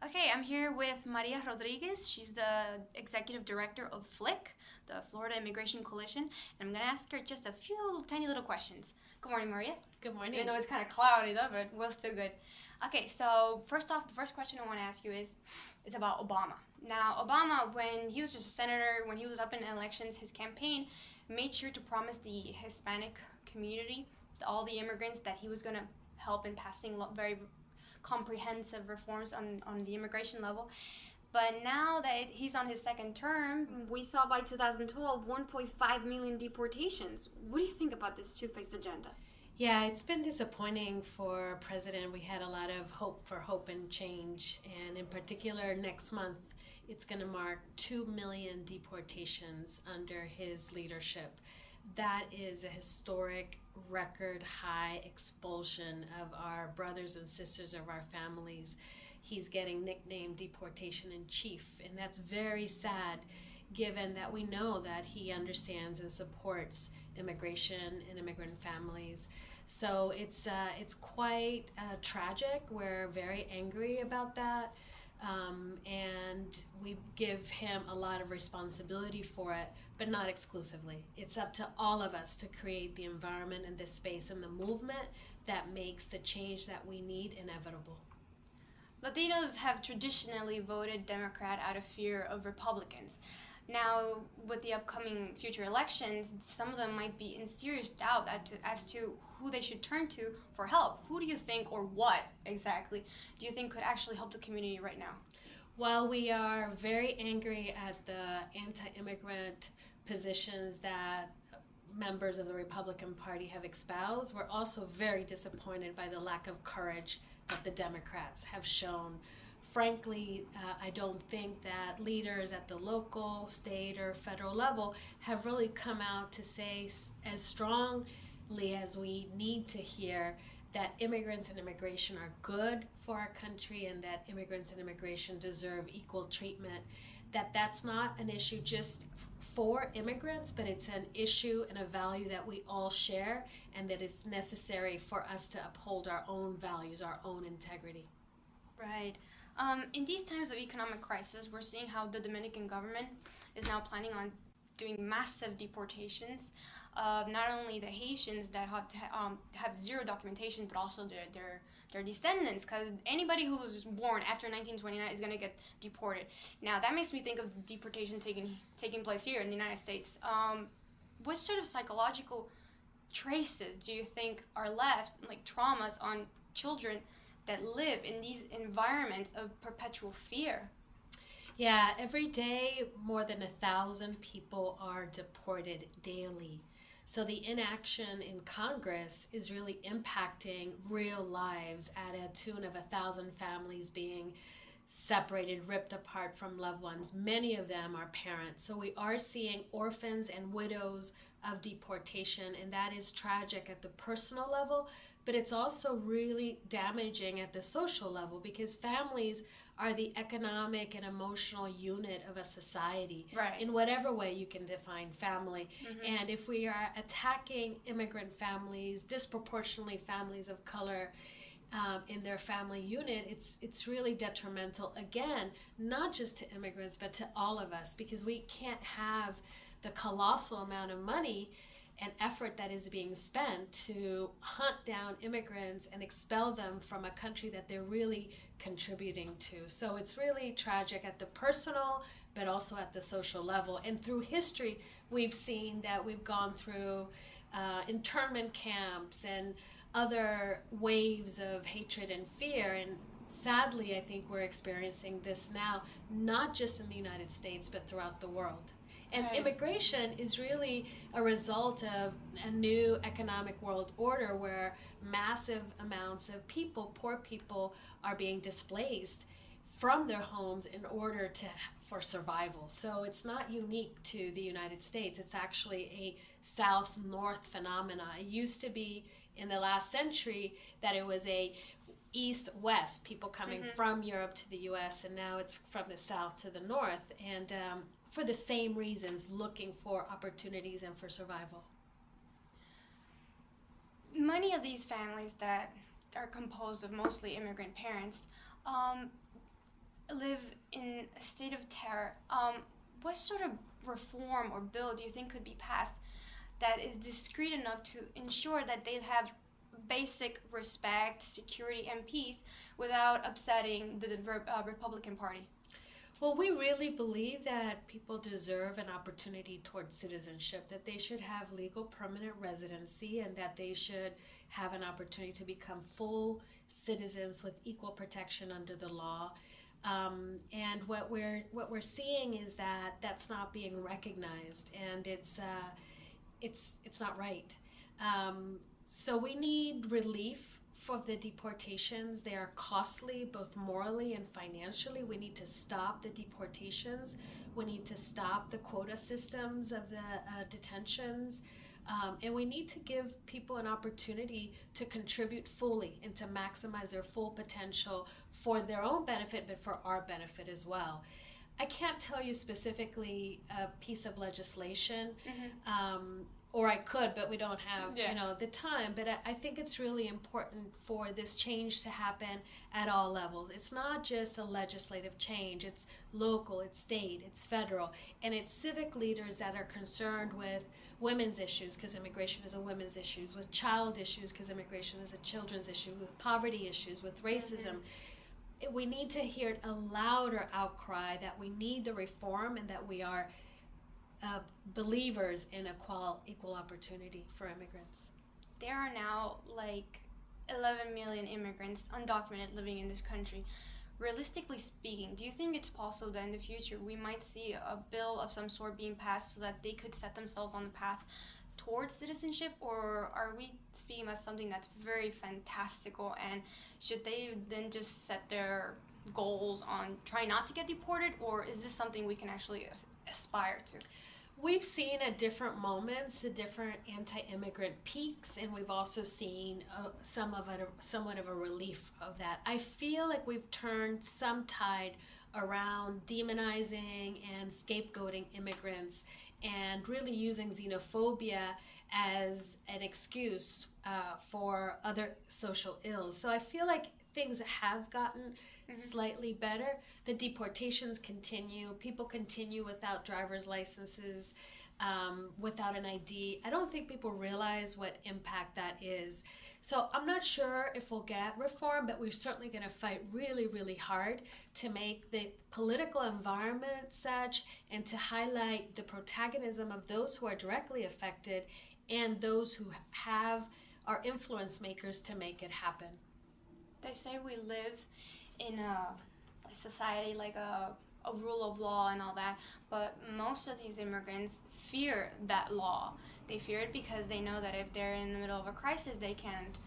Okay, I'm here with María Rodríguez. She's the executive director of FLIC, the Florida Immigrant Coalition, and I'm going to ask her just a few tiny little questions. Good morning, Maria. Good morning. Even though it's kind of cloudy though, but we're still good. Okay, so first off, the first question I want to ask you is about Obama. Now, Obama, when he was just a senator, when he was up in elections, his campaign made sure to promise the Hispanic community, all the immigrants, that he was going to help in passing very comprehensive reforms on the immigration level. But now that he's on his second term, we saw by 2012 1.5 million deportations. What do you think about this two-faced agenda? Yeah, it's been disappointing for President. We had a lot of hope and change. And in particular, next month, it's going to mark 2 million deportations under his leadership. That is a historic record high expulsion of our brothers and sisters, of our families. He's getting nicknamed deportation in chief, and that's very sad given that we know that he understands and supports immigration and immigrant families. So it's quite tragic. We're very angry about that. And we give him a lot of responsibility for it, but not exclusively. It's up to all of us to create the environment and the space and the movement that makes the change that we need inevitable. Latinos have traditionally voted Democrat out of fear of Republicans. Now, with the upcoming future elections, some of them might be in serious doubt as to who they should turn to for help. Who do you think, or what exactly, do you think could actually help the community right now? Well, we are very angry at the anti-immigrant positions that members of the Republican Party have espoused. We're also very disappointed by the lack of courage that the Democrats have shown. Frankly, I don't think that leaders at the local, state, or federal level have really come out to say as strongly as we need to hear that immigrants and immigration are good for our country and that immigrants and immigration deserve equal treatment. That's not an issue just for immigrants, but it's an issue and a value that we all share, and that it's necessary for us to uphold our own values, our own integrity. Right. In these times of economic crisis, we're seeing how the Dominican government is now planning on doing massive deportations of not only the Haitians that have zero documentation, but also their descendants, because anybody who was born after 1929 is going to get deported. Now, that makes me think of deportation taking place here in the United States. What sort of psychological traces do you think are left, like traumas, on children that live in these environments of perpetual fear? Yeah, every day more than 1,000 people are deported daily. So the inaction in Congress is really impacting real lives at a tune of 1,000 families being separated, ripped apart from loved ones. Many of them are parents. So we are seeing orphans and widows of deportation, and that is tragic at the personal level, but it's also really damaging at the social level, because families are the economic and emotional unit of a society, right, in whatever way you can define family. Mm-hmm. And if we are attacking immigrant families, disproportionately families of color, in their family unit, it's really detrimental, again, not just to immigrants, but to all of us, because we can't have the colossal amount of money and effort that is being spent to hunt down immigrants and expel them from a country that they're really contributing to. So it's really tragic at the personal, but also at the social level. And through history, we've seen that we've gone through internment camps and other waves of hatred and fear. And sadly, I think we're experiencing this now, not just in the United States, but throughout the world. And right, immigration is really a result of a new economic world order where massive amounts of people, poor people, are being displaced from their homes in order for survival. So it's not unique to the United States. It's actually a south-north phenomena. It used to be in the last century that it was a east-west, people coming Mm-hmm. from Europe to the U.S., and now it's from the south to the north. And for the same reasons, looking for opportunities and for survival. Many of these families that are composed of mostly immigrant parents, live in a state of terror, what sort of reform or bill do you think could be passed that is discreet enough to ensure that they have basic respect, security, and peace without upsetting the Republican Party? Well, we really believe that people deserve an opportunity towards citizenship, that they should have legal permanent residency, and that they should have an opportunity to become full citizens with equal protection under the law. And what we're seeing is that that's not being recognized, and it's not right. So we need relief for the deportations. They are costly, both morally and financially. We need to stop the deportations. We need to stop the quota systems of the detentions. And we need to give people an opportunity to contribute fully and to maximize their full potential for their own benefit, but for our benefit as well. I can't tell you specifically a piece of legislation, or I could, but we don't have the time. But I think it's really important for this change to happen at all levels. It's not just a legislative change. It's local, it's state, it's federal, and it's civic leaders that are concerned with women's issues, because immigration is a women's issue, with child issues, because immigration is a children's issue, with poverty issues, with racism. We need to hear a louder outcry that we need the reform and that we are believers in equal opportunity for immigrants. There are now like 11 million immigrants, undocumented, living in this country. Realistically speaking, do you think it's possible that in the future we might see a bill of some sort being passed so that they could set themselves on the path towards citizenship, or are we speaking about something that's very fantastical, and should they then just set their goals on trying not to get deported, or is this something we can actually aspire to? We've seen at different moments the different anti-immigrant peaks, and we've also seen somewhat of a relief of that. I feel like we've turned some tide around demonizing and scapegoating immigrants and really using xenophobia as an excuse for other social ills. So I feel like things have gotten slightly better. The deportations continue. People continue without driver's licenses, without an ID. I don't think people realize what impact that is. So I'm not sure if we'll get reform, but we're certainly going to fight really, really hard to make the political environment such and to highlight the protagonism of those who are directly affected and those who are influence makers to make it happen. They say we live in a society like a rule of law and all that, but most of these immigrants fear that law. They fear it because they know that if they're in the middle of a crisis, they can't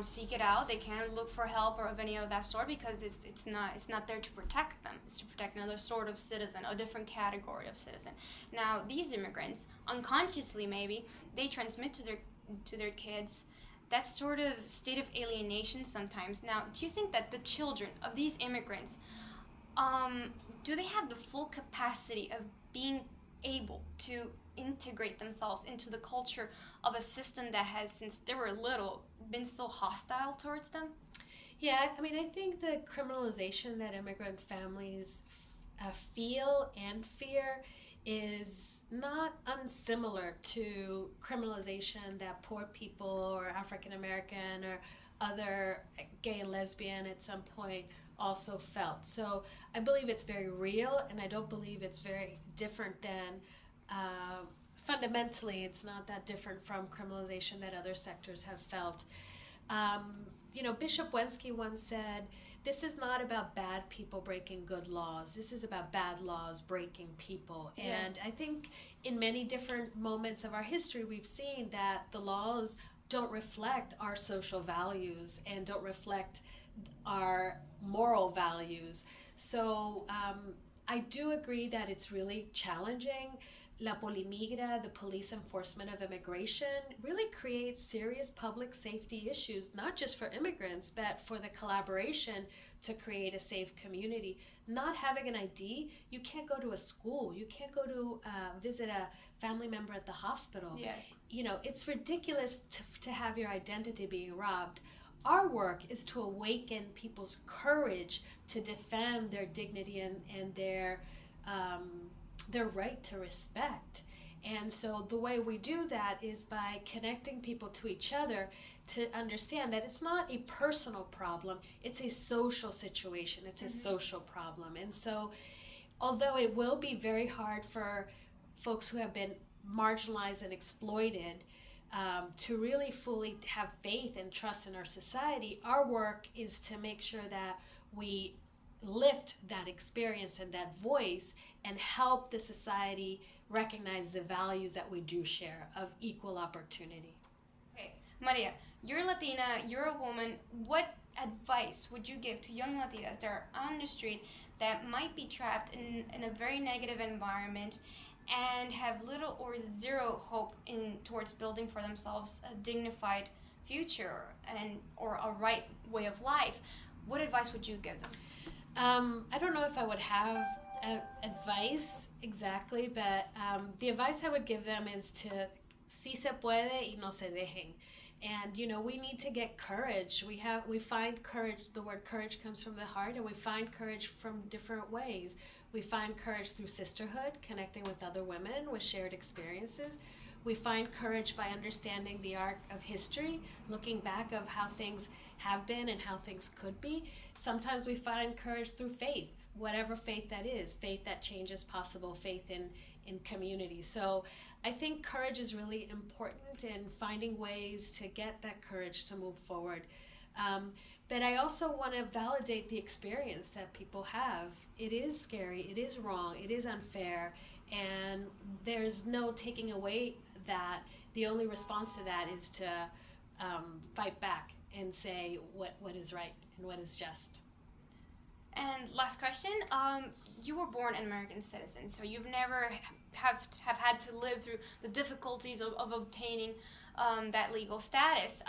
seek it out. They can't look for help or of any of that sort because it's not there to protect them. It's to protect another sort of citizen, a different category of citizen. Now, these immigrants, unconsciously maybe, they transmit to their kids that sort of state of alienation sometimes. Now, do you think that the children of these immigrants, do they have the full capacity of being able to integrate themselves into the culture of a system that has, since they were little, been so hostile towards them? Yeah, I mean, I think the criminalization that immigrant families feel and fear is not unsimilar to criminalization that poor people or African American or other gay and lesbian at some point also felt. So I believe it's very real, and I don't believe it's very different than fundamentally it's not that different from criminalization that other sectors have felt. Bishop Wensky once said, this is not about bad people breaking good laws. This is about bad laws breaking people. Yeah. And I think in many different moments of our history, we've seen that the laws don't reflect our social values and don't reflect our moral values. So I do agree that it's really challenging. La Polimigra, the police enforcement of immigration, really creates serious public safety issues, not just for immigrants, but for the collaboration to create a safe community. Not having an ID, you can't go to a school, you can't go to visit a family member at the hospital. Yes. It's ridiculous to have your identity being robbed. Our work is to awaken people's courage to defend their dignity and their right to respect. And so the way we do that is by connecting people to each other to understand that it's not a personal problem, it's a social situation, it's a social problem. And so although it will be very hard for folks who have been marginalized and exploited to really fully have faith and trust in our society, our work is to make sure that we lift that experience and that voice and help the society recognize the values that we do share of equal opportunity. Okay, Maria, you're Latina, you're a woman. What advice would you give to young Latinas that are on the street that might be trapped in a very negative environment and have little or zero hope towards building for themselves a dignified future or a right way of life? What advice would you give them? I don't know if I would have advice exactly, but the advice I would give them is to sí se puede y no se dejen. And we need to get courage. We find courage. The word courage comes from the heart, and we find courage from different ways. We find courage through sisterhood, connecting with other women with shared experiences. We find courage by understanding the arc of history, looking back of how things have been and how things could be. Sometimes we find courage through faith, whatever faith that is, faith that change is possible, faith in community. So I think courage is really important in finding ways to get that courage to move forward. But I also want to validate the experience that people have. It is scary, it is wrong, it is unfair, and there's no taking away that. The only response to that is to fight back and say what is right and what is just. And last question, you were born an American citizen, so you've never have had to live through the difficulties of obtaining that legal status.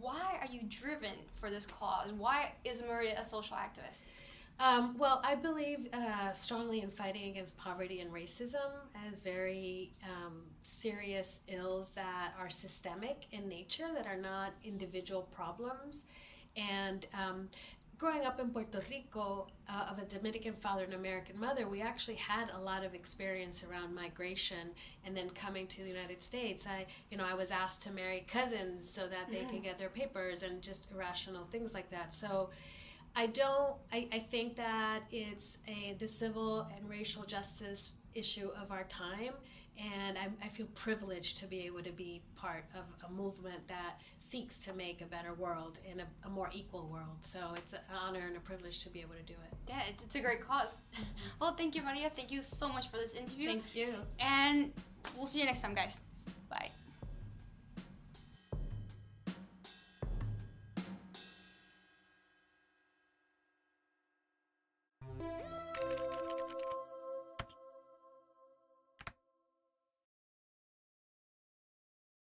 Why are you driven for this cause? Why is Maria a social activist? Well, I believe strongly in fighting against poverty and racism as very serious ills that are systemic in nature, that are not individual problems. And growing up in Puerto Rico, of a Dominican father and American mother, we actually had a lot of experience around migration, and then coming to the United States, I was asked to marry cousins so that they could get their papers, and just irrational things like that. So I think that it's the civil and racial justice issue of our time, and I feel privileged to be able to be part of a movement that seeks to make a better world and a more equal world. So it's an honor and a privilege to be able to do it. Yeah, it's a great cause. Well, thank you, Maria. Thank you so much for this interview. Thank you. And we'll see you next time, guys. Bye.